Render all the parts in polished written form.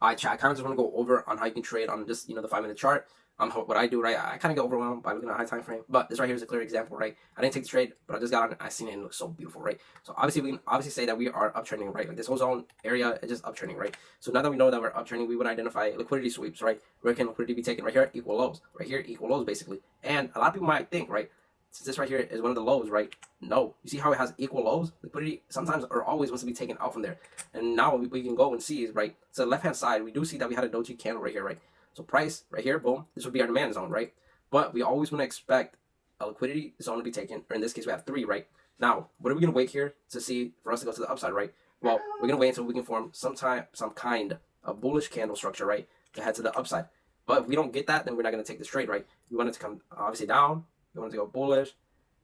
Alright, chat. I kind of just want to go over on how you can trade on just the 5 minute chart. What I do, right? I kind of get overwhelmed by looking at a high time frame, but this right here is a clear example, right? I didn't take the trade, but I just got on it. I seen it and it looks so beautiful, right? So obviously we can obviously say that we are uptrending, right? Like this whole zone area is just uptrending, right? So now that we know that we're uptrending, we would identify liquidity sweeps, right? Where can liquidity be taken? Right here, equal lows. Right here, equal lows, basically. And a lot of people might think, right? Since this right here is one of the lows, right? No, you see how it has equal lows? Liquidity sometimes or always wants to be taken out from there. And now what we can go and see is, right, so the left hand side, we do see that we had a doji candle right here, right? So price right here, boom, this would be our demand zone, right? But we always want to expect a liquidity zone to be taken, or in this case we have 3, right? Now, what are we going to wait here to see for us to go to the upside, right? Well, we're going to wait until we can form some kind of bullish candle structure, right, to head to the upside. But if we don't get that, then we're not going to take this trade, right? We want it to come obviously down. We want it to go bullish,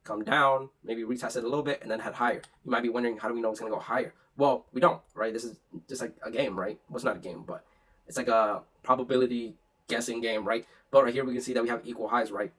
come down, maybe retest it a little bit, and then head higher. You might be wondering, how do we know it's going to go higher? Well, we don't, right? This is just like a game, right? Well, it's not a game, but it's like a probability guessing game, right? But right here we can see that we have equal highs, right?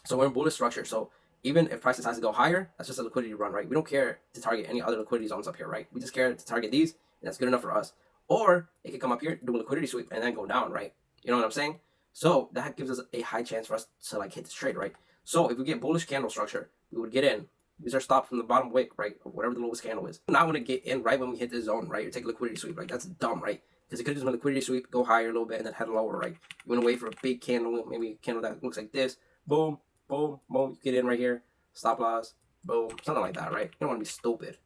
So we're in bullish structure. So even if price decides to go higher, that's just a liquidity run, right? We don't care to target any other liquidity zones up here, right? We just care to target these, and that's good enough for us. Or it could come up here, do a liquidity sweep, and then go down, right? You know what I'm saying? So that gives us a high chance for us to like hit this trade, right? So if we get bullish candle structure, we would get in. Use our stop from the bottom wick, right? Or whatever the lowest candle is. Now I want to get in right when we hit this zone, right? Or take a liquidity sweep, right? That's dumb, right? Because it could just been a liquidity sweep, go higher a little bit, and then head lower, right? You want to wait for a big candle, maybe a candle that looks like this. Boom, boom, boom. You get in right here. Stop loss, boom. Something like that, right? You don't want to be stupid.